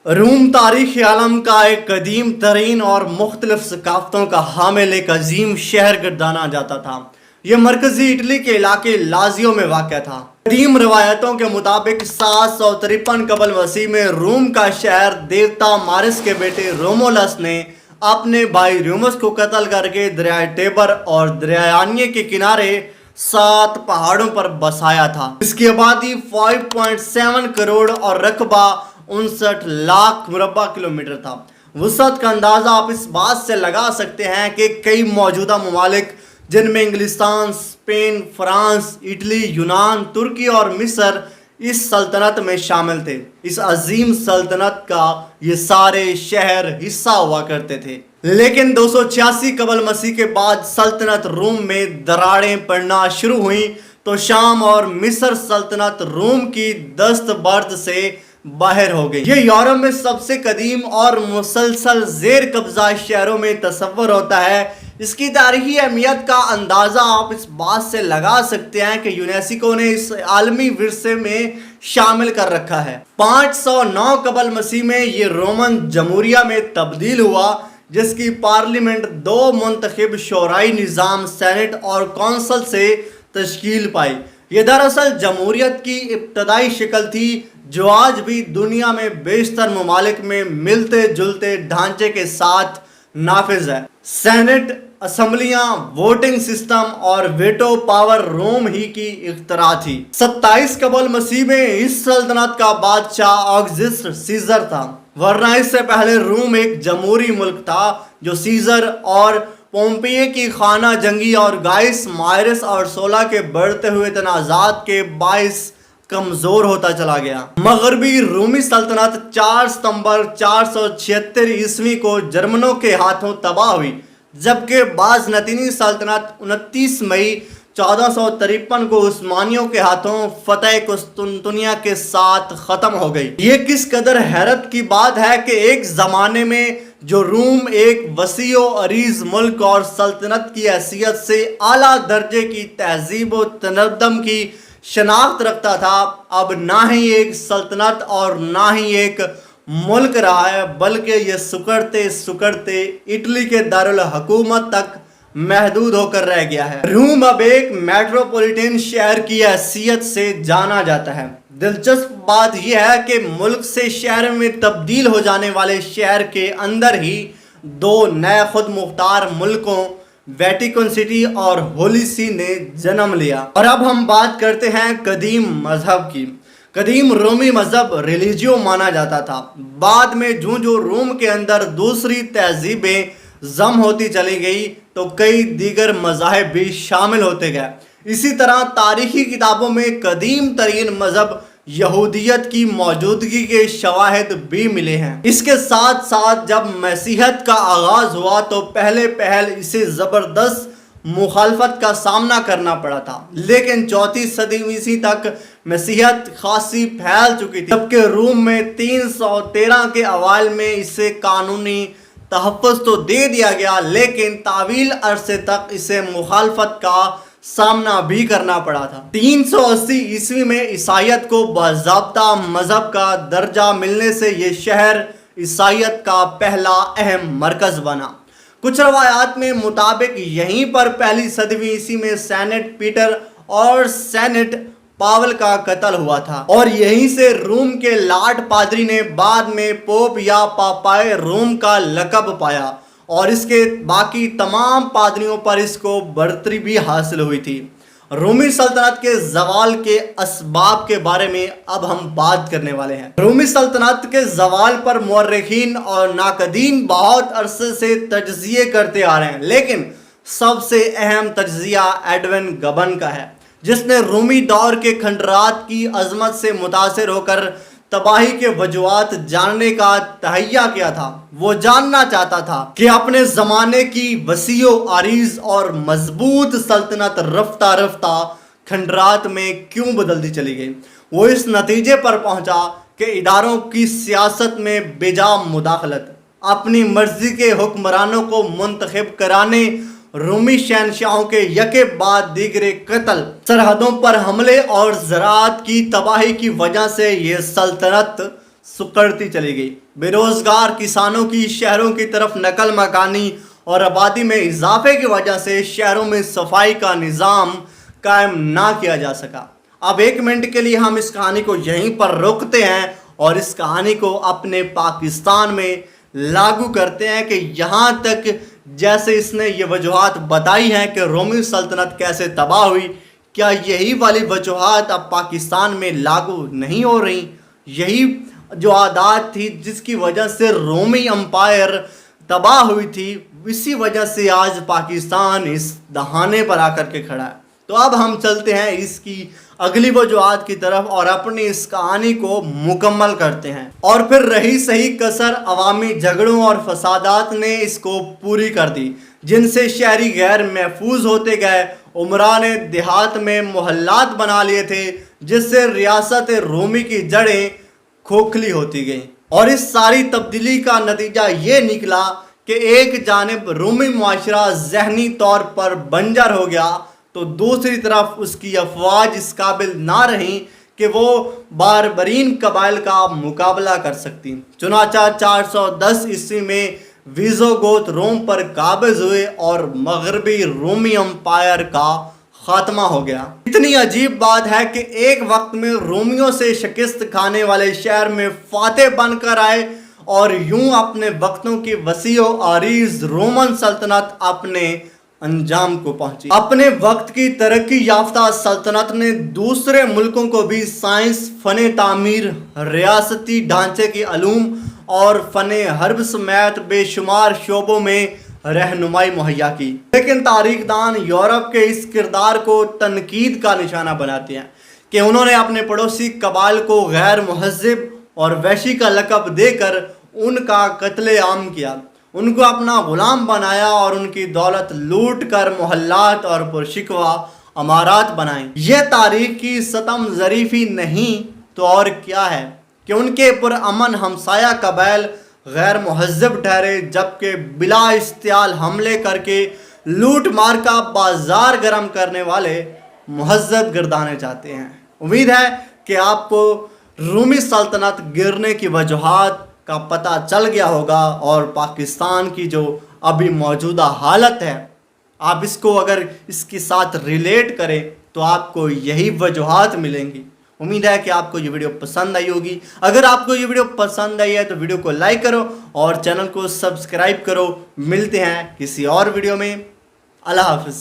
روم تاریخ عالم کا ایک قدیم ترین اور مختلف ثقافتوں کا حامل ایک عظیم شہر گردانا جاتا تھا۔ یہ مرکزی اٹلی کے علاقے لازیو میں واقع تھا۔ قدیم روایتوں کے مطابق 753 قبل مسیح میں روم کا شہر دیوتا مارس کے بیٹے رومولس نے اپنے بھائی ریومس کو قتل کر کے دریائے ٹیبر اور دریائے آنیے کے کنارے 7 پہاڑوں پر بسایا تھا۔ اس کی آبادی 5.7 کروڑ اور رقبہ 59 لاکھ مربع کلومیٹر تھا۔ وسعت کا اندازہ آپ اس بات سے لگا سکتے ہیں کہ کئی موجودہ ممالک جن میں انگلستان، اسپین، فرانس، اٹلی، یونان، ترکی اور مصر اس سلطنت میں شامل تھے۔ اس عظیم سلطنت کا یہ سارے شہر حصہ ہوا کرتے تھے، لیکن 286 قبل مسیح کے بعد سلطنت روم میں دراڑیں پڑنا شروع ہوئیں تو شام اور مصر سلطنت روم کی دست برد سے باہر ہو گئی۔ یہ یورپ میں سب سے قدیم اور مسلسل زیر قبضہ شہروں میں تصور ہوتا ہے۔ اس کی تاریخی اہمیت کا اندازہ آپ اس بات سے لگا سکتے ہیں کہ یونیسکو نے اس عالمی ورثے میں شامل کر رکھا ہے۔ 509 قبل مسیح میں یہ رومن جمہوریہ میں تبدیل ہوا، جس کی پارلیمنٹ 2 منتخب شورائی نظام سینٹ اور کونسل سے تشکیل پائی۔ یہ دراصل جمہوریت کی ابتدائی شکل تھی جو آج بھی دنیا میں بیشتر ممالک میں ملتے جلتے ڈھانچے کے ساتھ نافذ ہے۔ سینٹ، اسمبلیاں، ووٹنگ سسٹم اور ویٹو پاور روم ہی کی اختراع تھی۔ 27 قبل مسیح میں اس سلطنت کا بادشاہ آگزسٹ سیزر تھا، ورنہ اس سے پہلے روم ایک جمہوری ملک تھا جو سیزر اور پومپیے کی خانہ جنگی اور گائس مائرس اور سولا کے بڑھتے ہوئے تنازعات کے باعث کمزور ہوتا چلا گیا۔ مغربی رومی سلطنت 4 ستمبر 476 عیسوی کو جرمنوں کے ہاتھوں تباہ ہوئی، جبکہ بازنطینی سلطنت 29 مئی 1453 کو عثمانیوں کے ہاتھوں فتح قسطنطنیہ کے ساتھ ختم ہو گئی۔ یہ کس قدر حیرت کی بات ہے کہ ایک زمانے میں جو روم ایک وسیع و عریض ملک اور سلطنت کی حیثیت سے اعلیٰ درجے کی تہذیب و تمدن کی شناخت رکھتا تھا، اب نہ ہی ایک سلطنت اور نہ ہی ایک ملک رہا ہے، بلکہ یہ سکڑتے سکڑتے اٹلی کے دارالحکومت تک محدود ہو کر رہ گیا ہے۔ روم اب ایک میٹروپولیٹن شہر کی حیثیت سے جانا جاتا ہے۔ دلچسپ بات یہ ہے کہ ملک سے شہر میں تبدیل ہو جانے والے شہر کے اندر ہی 2 نئے خود مختار ملکوں ویٹیکن سٹی اور ہولی سی نے جنم لیا۔ اور اب ہم بات کرتے ہیں قدیم مذہب کی۔ قدیم رومی مذہب ریلیجیو مانا جاتا تھا، بعد میں جو روم کے اندر دوسری تہذیبیں ضم ہوتی چلی گئی تو کئی دیگر مذاہب بھی شامل ہوتے گئے۔ اسی طرح تاریخی کتابوں میں قدیم ترین مذہب یہودیت کی موجودگی کے شواہد بھی ملے ہیں۔ اس کے ساتھ ساتھ جب مسیحیت کا آغاز ہوا تو پہلے اسے زبردست مخالفت کا سامنا کرنا پڑا تھا، لیکن 4 صدی عیسوی تک مسیحیت خاصی پھیل چکی تھی، جبکہ روم میں 313 کے اوائل میں اسے قانونی تحفظ تو دے دیا گیا، لیکن طویل عرصے تک اسے مخالفت کا سامنا بھی کرنا پڑا تھا۔ 380 عیسوی میں عیسائیت کو باضابطہ مذہب کا درجہ ملنے سے یہ شہر عیسائیت کا پہلا اہم مرکز بنا۔ کچھ روایات میں مطابق یہیں پر پہلی صدی عیسوی میں سینٹ پیٹر اور سینٹ پاول کا قتل ہوا تھا، اور یہیں سے روم کے لارڈ پادری نے بعد میں پوپ یا پاپائے روم کا لقب پایا، اور اس کے باقی تمام پادریوں پر اس کو برتری بھی حاصل ہوئی تھی۔ رومی سلطنت کے زوال کے اسباب کے بارے میں اب ہم بات کرنے والے ہیں۔ رومی سلطنت کے زوال پر مورخین اور ناقدین بہت عرصے سے تجزیے کرتے آ رہے ہیں، لیکن سب سے اہم تجزیہ ایڈون گبن کا ہے، جس نے رومی دور کے کھنڈرات کی عظمت سے متاثر ہو کر تباہی کے وجوہات جاننے کا تہیہ کیا تھا۔ وہ جاننا چاہتا تھا کہ اپنے زمانے کی وسیع و عریض اور مضبوط سلطنت رفتہ رفتہ کھنڈرات میں کیوں بدلتی چلی گئی۔ وہ اس نتیجے پر پہنچا کہ اداروں کی سیاست میں بجا مداخلت، اپنی مرضی کے حکمرانوں کو منتخب کرانے، رومی شہنشاہوں کے یکے بعد دیگرے قتل، سرحدوں پر حملے اور زراعت کی تباہی کی وجہ سے یہ سلطنت سکڑتی چلی گئی۔ بے روزگار کسانوں کی شہروں کی طرف نقل مکانی اور آبادی میں اضافے کی وجہ سے شہروں میں صفائی کا نظام قائم نہ کیا جا سکا۔ اب 1 منٹ کے لیے ہم اس کہانی کو یہیں پر روکتے ہیں اور اس کہانی کو اپنے پاکستان میں لاگو کرتے ہیں کہ یہاں تک جیسے اس نے یہ وجوہات بتائی ہیں کہ رومی سلطنت کیسے تباہ ہوئی، کیا یہی والی وجوہات اب پاکستان میں لاگو نہیں ہو رہی؟ یہی جو عادات تھی جس کی وجہ سے رومی امپائر تباہ ہوئی تھی، اسی وجہ سے آج پاکستان اس دہانے پر آ کر کے کھڑا ہے۔ تو اب ہم چلتے ہیں اس کی اگلی وجوہات کی طرف اور اپنی اس کہانی کو مکمل کرتے ہیں۔ اور پھر رہی صحیح کسر عوامی جھگڑوں اور فسادات نے اس کو پوری کر دی، جن سے شہری غیر محفوظ ہوتے گئے۔ عمرا نے دیہات میں محلات بنا لیے تھے جس سے ریاست رومی کی جڑیں کھوکھلی ہوتی گئیں، اور اس ساری تبدیلی کا نتیجہ یہ نکلا کہ ایک جانب رومی معاشرہ ذہنی طور پر بنجر ہو گیا تو دوسری طرف اس کی افواج اس قابل نہ رہیں کہ وہ باربرین قبائل کا مقابلہ کر سکتی۔ چنانچہ 410 عیسوی میں ویزوگوت روم پر قابض ہوئے اور مغربی رومی امپائر کا خاتمہ ہو گیا۔ اتنی عجیب بات ہے کہ ایک وقت میں رومیوں سے شکست کھانے والے شہر میں فاتح بن کر آئے اور یوں اپنے وقتوں کی وسیع و عریض رومن سلطنت اپنے انجام کو پہنچی۔ اپنے وقت کی ترقی یافتہ سلطنت نے دوسرے ملکوں کو بھی سائنس، فن تعمیر، ریاستی ڈھانچے کی علوم اور فن حرب سمیت بے شمار شعبوں میں رہنمائی مہیا کی، لیکن تاریخ دان یورپ کے اس کردار کو تنقید کا نشانہ بناتے ہیں کہ انہوں نے اپنے پڑوسی قبائل کو غیر مہذب اور وحشی کا لقب دے کر ان کا قتل عام کیا، ان کو اپنا غلام بنایا اور ان کی دولت لوٹ کر محلات اور پرشکوہ عمارات بنائیں۔ یہ تاریخ کی ستم ظریفی نہیں تو اور کیا ہے کہ ان کے پرامن ہمسایہ قبائل غیر مہذب ٹھہرے، جبکہ بلا استعال حملے کر کے لوٹ مار کا بازار گرم کرنے والے مہذب گردانے چاہتے ہیں۔ امید ہے کہ آپ کو رومی سلطنت گرنے کی وجوہات کا پتہ چل گیا ہوگا، اور پاکستان کی جو ابھی موجودہ حالت ہے آپ اس کو اگر اس کے ساتھ ریلیٹ کریں تو آپ کو یہی وجوہات ملیں گی۔ امید ہے کہ آپ کو یہ ویڈیو پسند آئی ہوگی۔ اگر آپ کو یہ ویڈیو پسند آئی ہے تو ویڈیو کو لائک کرو اور چینل کو سبسکرائب کرو۔ ملتے ہیں کسی اور ویڈیو میں۔ اللہ حافظ۔